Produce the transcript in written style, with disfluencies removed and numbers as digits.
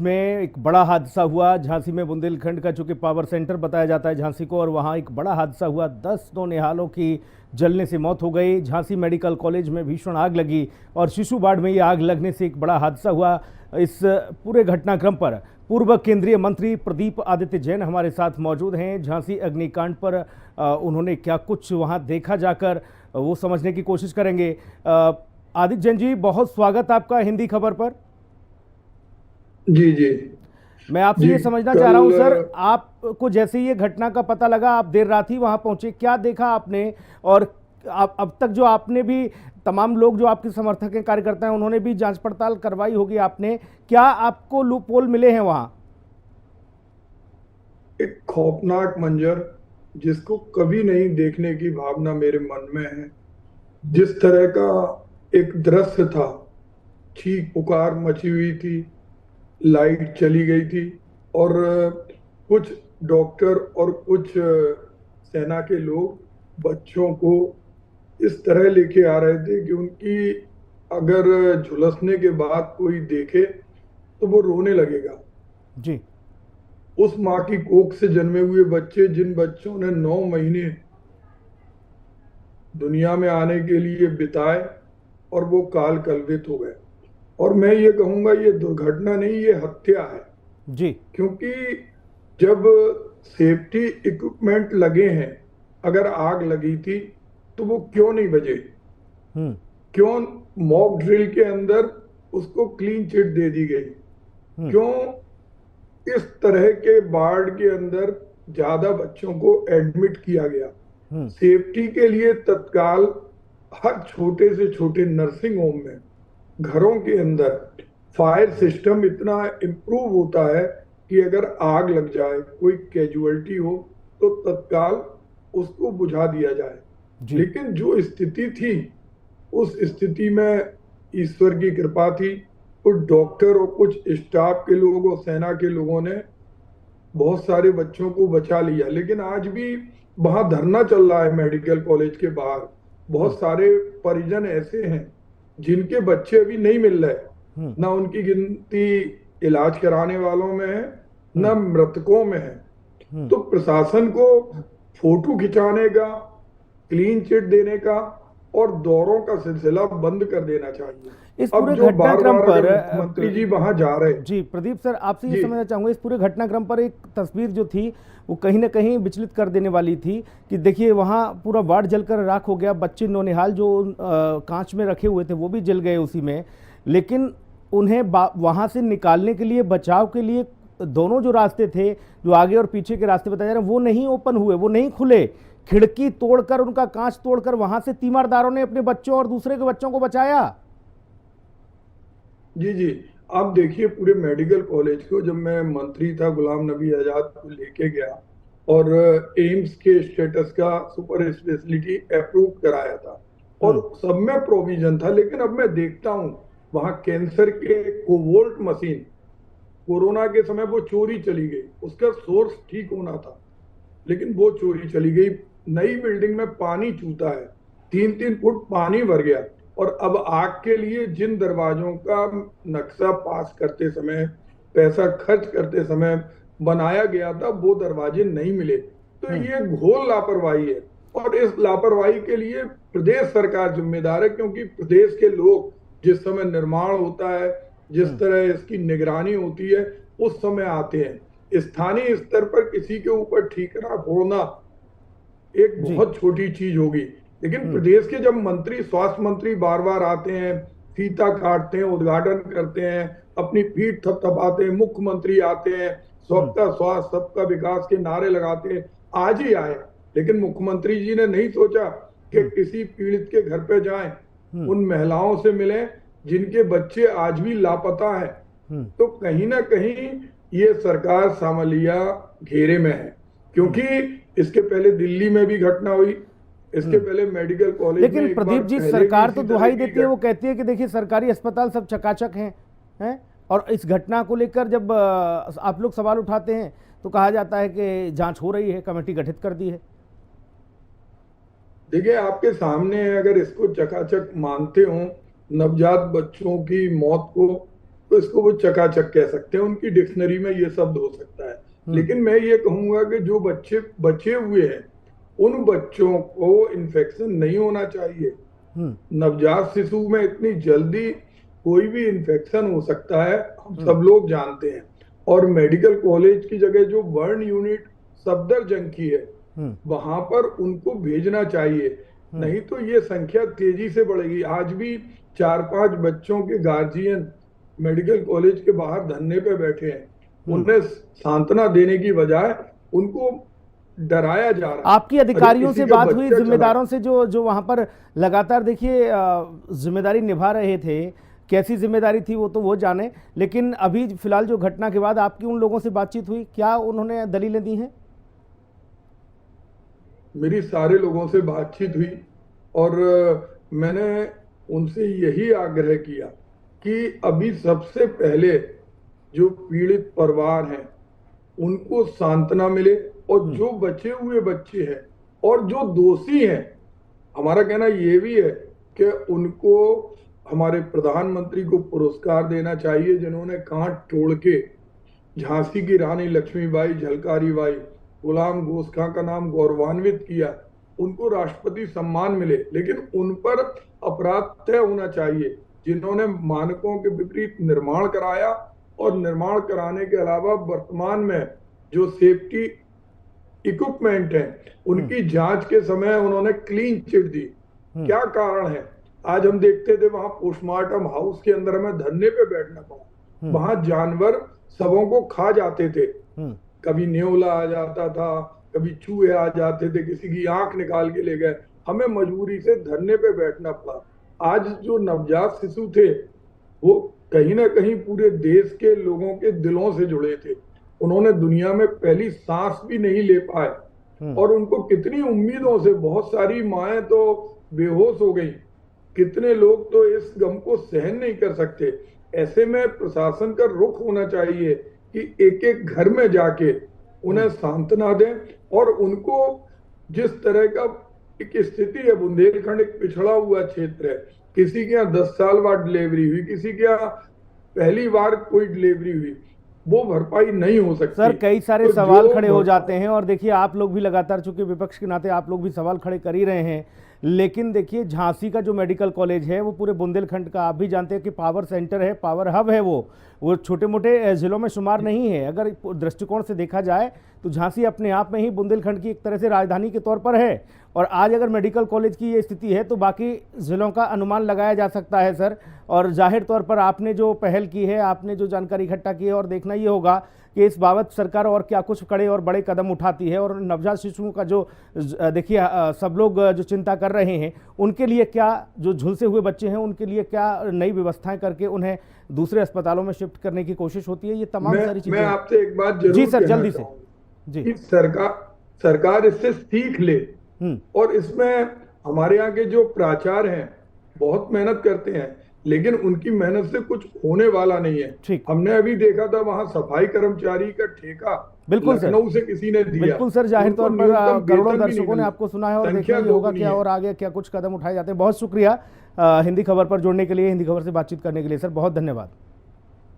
में एक बड़ा हादसा हुआ झांसी में। बुंदेलखंड का चूंकि पावर सेंटर बताया जाता है झांसी को, और वहां एक बड़ा हादसा हुआ। 10 नौनिहालों की जलने से मौत हो गई। झांसी मेडिकल कॉलेज में भीषण आग लगी और शिशु वार्ड में ये आग लगने से एक बड़ा हादसा हुआ। इस पूरे घटनाक्रम पर पूर्व केंद्रीय मंत्री प्रदीप आदित्य जैन हमारे साथ मौजूद हैं। झांसी अग्निकांड पर उन्होंने क्या कुछ वहां देखा जाकर वो समझने की कोशिश करेंगे। आदित्य जैन जी, बहुत स्वागत आपका हिंदी खबर पर। जी जी मैं आपसे जी। ये समझना चाह रहा हूं कल सर, आपको जैसे ही ये घटना का पता लगा, आप देर रात ही वहां पहुंचे, क्या देखा आपने? और आप अब तक जो आपने भी, तमाम लोग जो आपके समर्थक हैं, कार्यकर्ता हैं, उन्होंने भी जांच पड़ताल करवाई होगी, आपने क्या आपको लूप होल मिले हैं वहां? एक खौफनाक मंजर जिसको कभी नहीं देखने की भावना मेरे मन में है। जिस तरह का एक दृश्य था, चीख पुकार मची हुई थी, लाइट चली गई थी और कुछ डॉक्टर और कुछ सेना के लोग बच्चों को इस तरह लेके आ रहे थे कि उनकी अगर झुलसने के बाद कोई देखे तो वो रोने लगेगा। जी। उस माँ की कोख से जन्मे हुए बच्चे, जिन बच्चों ने 9 महीने दुनिया में आने के लिए बिताए और वो काल कलवित हो गए। और मैं ये कहूंगा, ये दुर्घटना नहीं, ये हत्या है। जी। क्योंकि जब सेफ्टी इक्विपमेंट लगे हैं, अगर आग लगी थी तो वो क्यों नहीं बजे? हम्म। क्यों मॉक ड्रिल के अंदर उसको क्लीन चिट दे दी गई? हम्म। क्यों इस तरह के वार्ड के अंदर ज्यादा बच्चों को एडमिट किया गया? हम्म। सेफ्टी के लिए तत्काल हर छोटे से छोटे नर्सिंग होम में, घरों के अंदर फायर सिस्टम इतना इम्प्रूव होता है कि अगर आग लग जाए, कोई कैजुअलिटी हो, तो तत्काल उसको बुझा दिया जाए। जी। लेकिन जो स्थिति थी, उस स्थिति में ईश्वर की कृपा थी। कुछ डॉक्टर और कुछ स्टाफ के लोग और सेना के लोगों ने बहुत सारे बच्चों को बचा लिया। लेकिन आज भी वहां धरना चल रहा है मेडिकल कॉलेज के बाहर। हम्म। बहुत सारे परिजन ऐसे हैं जिनके बच्चे अभी नहीं मिल रहे। हम्म। ना उनकी गिनती इलाज कराने वालों में है, हम्म। ना मृतकों में है। हम्म। तो प्रशासन को फोटो खिंचाने का, क्लीन चिट देने का और दौरों का सिलसिला बंद कर देना चाहिए। इस अब पूरे जो बार घटनाक्रम बार पर अगर मुख्यमंत्री जी वहां जा रहे। जी प्रदीप सर, आपसे ये जी समझना चाहूंगा, इस पूरे घटनाक्रम पर एक तस्वीर जो थी वो कहीं ना कहीं विचलित कर देने वाली थी कि देखिए वहाँ पूरा वार्ड जलकर राख हो गया। बच्चे नौनिहाल जो कांच में रखे हुए थे वो भी जल गए उसी में। लेकिन उन्हें वहाँ से निकालने के लिए, बचाव के लिए, दोनों जो रास्ते थे, जो आगे और पीछे के रास्ते बताए जा रहे हैं, वो नहीं ओपन हुए, वो नहीं खुले। खिड़की तोड़कर, उनका कांच तोड़कर वहां से तीमारदारों ने अपने बच्चों और दूसरे के बच्चों को बचाया। जी जी। आप देखिए, पूरे मेडिकल कॉलेज को जब मैं मंत्री था, गुलाम नबी आजाद को लेके गया और एम्स के स्टेटस का सुपर स्पेशलिटी अप्रूव कराया था और हम्म। सब में प्रोविजन था। लेकिन अब मैं देखता हूँ वहां कैंसर के कोवोल्ट मशीन, कोरोना के समय वो चोरी चली गई। उसका सोर्स ठीक होना था, लेकिन वो चोरी चली गई। नई बिल्डिंग में पानी चूता है, 3-3 फुट पानी भर गया। और अब आग के लिए जिन दरवाजों का नक्शा पास करते समय, पैसा खर्च करते समय बनाया गया था, वो दरवाजे नहीं मिले। तो हम्म। ये घोर लापरवाही है। और इस लापरवाही के लिए प्रदेश सरकार जिम्मेदार है, क्योंकि प्रदेश के लोग जिस समय निर्माण होता है, जिस हम्म। तरह इसकी निगरानी होती है, उस समय आते हैं। स्थानीय स्तर पर किसी के ऊपर ठीकरा फोड़ना एक जी। बहुत छोटी चीज होगी। लेकिन हम्म। प्रदेश के जब मंत्री, स्वास्थ्य मंत्री बार बार आते हैं, फीता काटते हैं, उद्घाटन करते हैं, अपनी पीठ थपथपाते हैं, मुख्यमंत्री आते हैं, हम्म। सबका स्वास्थ्य सबका विकास के नारे लगाते हैं, आज ही आए। लेकिन मुख्यमंत्री जी ने नहीं सोचा कि हम्म। किसी पीड़ित के घर पे जाएं, हम्म। उन महिलाओं से मिलें जिनके बच्चे आज भी लापता हैं। हम्म। तो कहीं ना कहीं ये सरकार सामलिया घेरे में है। हम्म। क्योंकि इसके पहले दिल्ली में भी घटना हुई, इसके हम्म। पहले मेडिकल कॉलेज में लेकिन एक बार प्रदीप जी, पहले भी सरकार तो इसी तरह दुहाई की देती है, वो कहती है कि देखिए सरकारी अस्पताल सब चकाचक हैं। और इस घटना को लेकर जब आप लोग सवाल उठाते हैं तो कहा जाता है कि जांच हो रही है, कमेटी गठित कर दी है। देखिए, आपके सामने है, अगर इसको चकाचक मानते हो, नवजात बच्चों की मौत को तो इसको वो चकाचक कह सकते हैं, उनकी डिक्शनरी में ये शब्द हो सकता है। लेकिन मैं ये कहूंगा कि जो बच्चे बचे हुए हैं उन बच्चों को इन्फेक्शन नहीं होना चाहिए। नवजात शिशु में इतनी जल्दी कोई भी इन्फेक्शन हो सकता है, हम सब लोग जानते हैं। और मेडिकल कॉलेज की जगह जो बर्न यूनिट सफदरजंग की है वहां पर उनको भेजना चाहिए, नहीं तो ये संख्या तेजी से बढ़ेगी। आज भी 4-5 बच्चों के गार्जियन मेडिकल कॉलेज के बाहर धरने पे बैठे हैं, उन्हें सांत्वना देने की बजाय उनको डराया जा रहा है। आपकी अधिकारियों से बात हुई, बच्चा जिम्मेदारों से जो वहां पर लगातार देखिए जिम्मेदारी निभा रहे थे, कैसी जिम्मेदारी थी वो तो वो जाने, लेकिन अभी फिलहाल जो घटना के बाद आपकी उन लोगों से बातचीत हुई, क्या उन्होंने दलीलें दी हैं? मेरी सारे लोगों से बातचीत हुई और मैंने उनसे यही आग्रह किया कि अभी सबसे पहले जो पीड़ित परिवार हैं उनको सांत्वना मिले, और जो बचे हुए बच्चे हैं और जो दोषी हैं, हमारा कहना ये भी है कि उनको हमारे प्रधानमंत्री को पुरस्कार देना चाहिए, जिन्होंने कांट तोड़ के झांसी की रानी लक्ष्मीबाई, झलकारी बाई, गुलाम घोष खां का नाम गौरवान्वित किया, उनको राष्ट्रपति सम्मान मिले। लेकिन उन पर अपराध तय होना चाहिए जिन्होंने मानकों के विपरीत निर्माण कराया, और निर्माण कराने के अलावा वर्तमान में जो सेफ्टी इक्विपमेंट है उनकी जांच के समय उन्होंने क्लीन चिट दी। क्या कारण है? आज हम देखते थे वहां पोस्टमार्टम हाउस के अंदर हमें धरने पे बैठना पड़ा, वहां जानवर सबों को खा जाते थे, कभी न्योला आ जाता था, कभी चूहे आ जाते थे, किसी की आंख निकाल के ले गए, हमें मजबूरी से धरने पे बैठना पड़ा। आज जो नवजात शिशु थे वो कहीं ना कहीं पूरे देश के लोगों के दिलों से जुड़े थे, उन्होंने दुनिया में पहली सांस भी नहीं ले पाए, और उनको कितनी उम्मीदों से बहुत सारी माएं तो बेहोश हो गई, कितने लोग तो इस गम को सहन नहीं कर सकते। ऐसे में प्रशासन का रुख होना चाहिए कि एक एक घर में जाके उन्हें सांत्वना दें, और उनको जिस तरह का एक स्थिति है, बुंदेलखंड एक पिछड़ा हुआ क्षेत्र है, किसी के यहाँ 10 साल बाद डिलीवरी हुई, किसी के यहाँ पहली बार कोई डिलीवरी हुई, वो भरपाई नहीं हो सकती। सर कई सारे तो सवाल खड़े हो जाते हैं, और देखिए आप लोग भी लगातार, चूंकि विपक्ष के नाते आप लोग भी सवाल खड़े कर ही रहे हैं, लेकिन देखिए झांसी का जो मेडिकल कॉलेज है वो पूरे बुंदेलखंड का, आप भी जानते हैं कि पावर सेंटर है, पावर हब है, वो छोटे मोटे जिलों में शुमार नहीं है। अगर दृष्टिकोण से देखा जाए तो झांसी अपने आप में ही बुंदेलखंड की एक तरह से राजधानी के तौर पर है, और आज अगर मेडिकल कॉलेज की ये स्थिति है तो बाकी ज़िलों का अनुमान लगाया जा सकता है सर। और जाहिर तौर पर आपने जो पहल की है, आपने जो जानकारी इकट्ठा की है, और देखना ये होगा कि इस बाबत सरकार और क्या कुछ कड़े और बड़े कदम उठाती है, और नवजात शिशुओं का जो देखिए सब लोग जो चिंता कर रहे हैं उनके लिए क्या, जो झुलसे हुए बच्चे हैं उनके लिए क्या नई व्यवस्थाएं करके उन्हें दूसरे अस्पतालों में शिफ्ट करने की कोशिश होती है, ये तमाम सारी चीजें। मैं आपसे एक बात जरूर जी सर, जल्दी से जी। कि सरकार इससे सीख ले, और इसमें हमारे यहाँ के जो प्राचार्य हैं बहुत मेहनत करते हैं, लेकिन उनकी मेहनत से कुछ होने वाला नहीं है। हमने अभी देखा था वहां सफाई कर्मचारी का ठेका बिल्कुल लखनऊ से किसी ने दिया। बिल्कुल सर, जाहिर तौर पर करोड़ों दर्शकों ने आपको सुना है, और देखना ये होगा क्या और आगे क्या कुछ कदम उठाए जाते हैं। बहुत शुक्रिया हिंदी खबर पर जुड़ने के लिए, हिंदी खबर से बातचीत करने के लिए सर, बहुत धन्यवाद।